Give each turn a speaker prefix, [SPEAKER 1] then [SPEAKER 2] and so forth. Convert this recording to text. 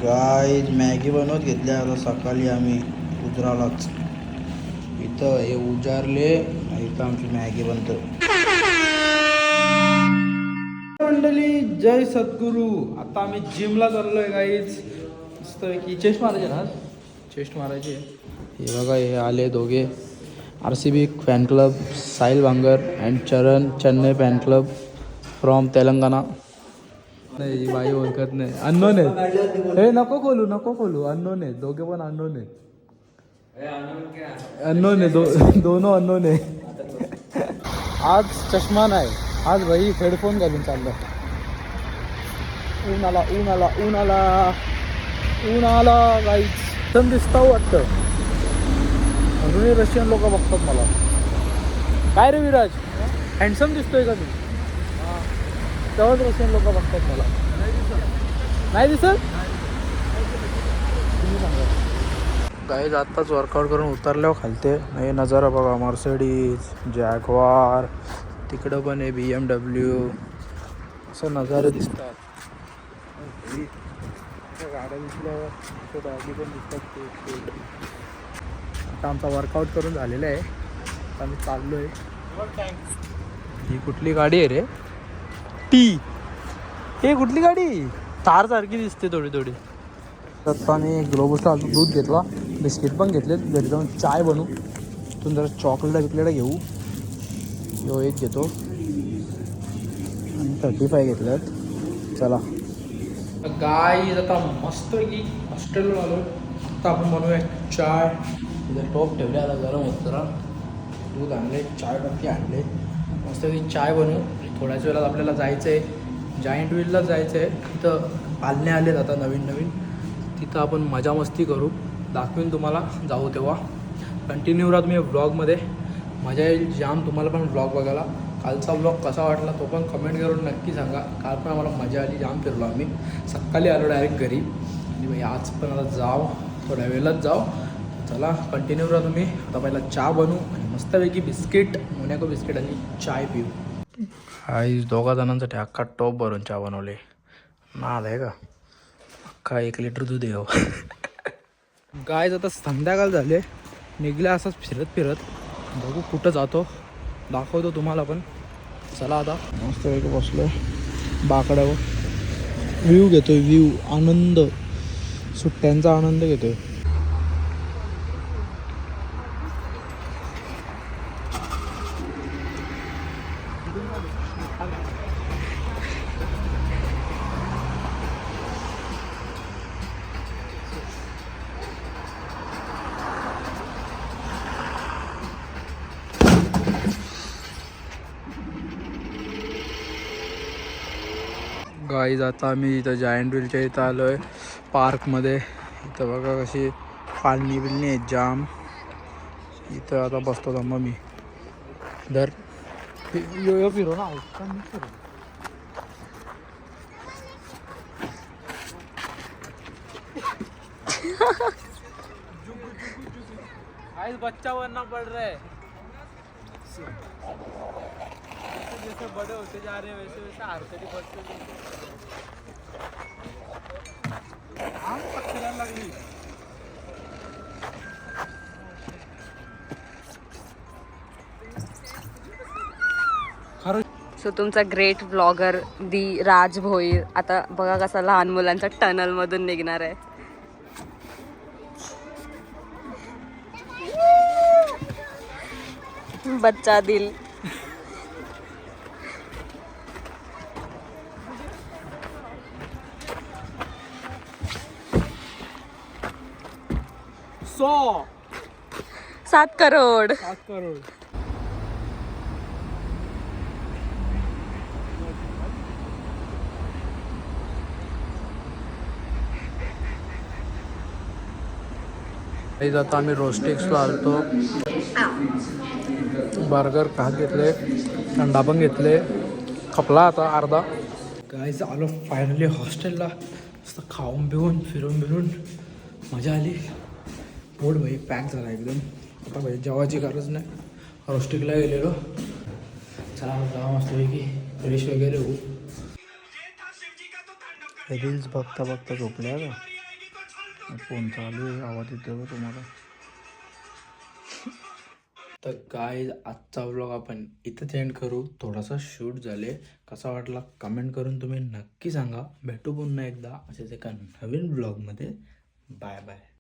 [SPEAKER 1] Guys Maggi बनवत घेतल्या आता सकाळी आम्ही उजरालाच. इथं हे उजारले, इथं आमची मॅगी बनतो. मंडळी जय सद्गुरू. आता आम्ही जिमला चाललोय गाईज. मस्त की चेस्ट मारायचे ना, चेस्ट मारायचे. हे बघा हे आले दोघे RCB fan club, Sahil Bangar and Charan Chennai fan club from Telangana. नाही बाई ओळखत नाही, अननोन आहे. हे नको खोलू अननोन आहे, दोघे पण अननोन आहे. अननोन आहे, दोनों अननोन आहे. आज चष्मा नाही, आज भाई हेडफोन घालून चाललं. ऊन आला गाईच. सण दिसता वाटतं अजूनही रशियन लोक बघतात मला. काय रे विराज, हँडसम दिसतोय का तू? तेव्हाच रशियन लोक बघतात मला. नाही दिसत. गाईज आत्ताच वर्कआउट करून उतरल्यावर खालते हे नजारा बघा. मर्सिडीज, जॅगवार, तिकडं पण आहे BMW. असं नजारे दिसतात. गाड्या दिसल्यावर डॉगी पण दिसतात. आता आमचा वर्कआउट करून झालेला आहे. आता आम्ही चाललो आहे. ही कुठली गाडी आहे रे? हे कुठली गाडी? थार सारखी दिसते थोडी. आता आम्ही ग्लोबसला दूध घेतला, बिस्किट पण घेतलेत. घरी जाऊन चाय बनवू. तिथून जरा चॉकलेट घेऊ. यो एक घेतो आणि 35 घेतल्यात. चला गाईज आता मस्तपैकी हॉस्टेलवर आलो. आता आपण बनवूया चाय. इथं टोप ठेवले, आता गरम होत जरा. दूध आणले, चाय पत्ती आणले, मस्तपैकी चाय बनवू. थोड्याच वेळात आपल्याला जायचं आहे जायंट व्हीलला जायचं आहे. तिथं पालणे आलेत आता नवीन. तिथं आपण मजा मस्ती करू. दाखवीन तुम्हाला जाऊ तेव्हा. कंटिन्यू राहा तुम्ही व्लॉगमध्ये, मजा येईल जाम तुम्हाला पण व्लॉग बघायला. कालचा व्लॉग कसा वाटला तो पण कमेंट करून नक्की सांगा. काल पण आम्हाला मजा आली, जाम फिरलो आम्ही. सकाळी आलो डायरेक्ट घरी आणि भाई आज पण आता जाऊ, थोड्या वेळात जाऊ. चला कंटिन्यू राहा तुम्ही. आता पहिला चहा बनवू आणि मस्तपैकी बिस्किट, मोनॅको बिस्किट आणि चाय पिऊ. आई दोघा जणांसाठी अख्खा टॉप भरून चहा बनवले. नाद आहे का? अख्खा 1 लिटर दूध आहे. गाय आता संध्याकाळ झाले, निघल्या असंच फिरत बघू कुठं जातो, दाखवतो तुम्हाला पण. चला आता मस्त वेळ बसलो बाकड्यावर, व्ह्यू घेतोय. आनंद, सुट्ट्यांचा आनंद घेतोय. गाईज आता आम्ही इथं जायंट व्हीलच्या इथं आलो आहे पार्कमध्ये. इथं बघा कशी पालणी बिलणी आहेत जाम. इथं आता बसतो थांबा मी. दर यो फिरो ना फिरो. गाइस बच्चा बनना पड़ रहा है. जैसे बड़े होते जा रहे हैं वैसे हरकती बढ़ते लागली.
[SPEAKER 2] सो तुमचा ग्रेट ब्लॉगर दी राज भोईर आता बघा कसा लहान मुलांच्या टनल मधून निघणार आहे. बच्चा दिल.
[SPEAKER 1] सौ
[SPEAKER 2] 7 करोड.
[SPEAKER 1] आता आम्ही रोस्टिक्सला आलतो. बर्गर खात घेतले, थंडा पण घेतले, खपला आता अर्धा. गाईज आलो फायनली हॉस्टेलला. मस्त खाऊन पिऊन फिरून मजा आली. पोट भाई पॅक झाला एकदम. आता भाई जेवायची गरज नाही. रोस्टिकला गेलेलो. चला जा मस्तपैकी फ्रेश वगैरे होऊ. रील्स बघता झोपल्या का? फोन चालू आहे, आवाज येतो का तुम्हाला? तर गाईज आजचा व्लॉग आपण इथंच एंड करू. थोडासा शूट झाले, कसा वाटला कमेंट करून तुम्ही नक्की सांगा. भेटू पुन्हा एकदा असेच एका नवीन व्लॉगमध्ये. Bye bye.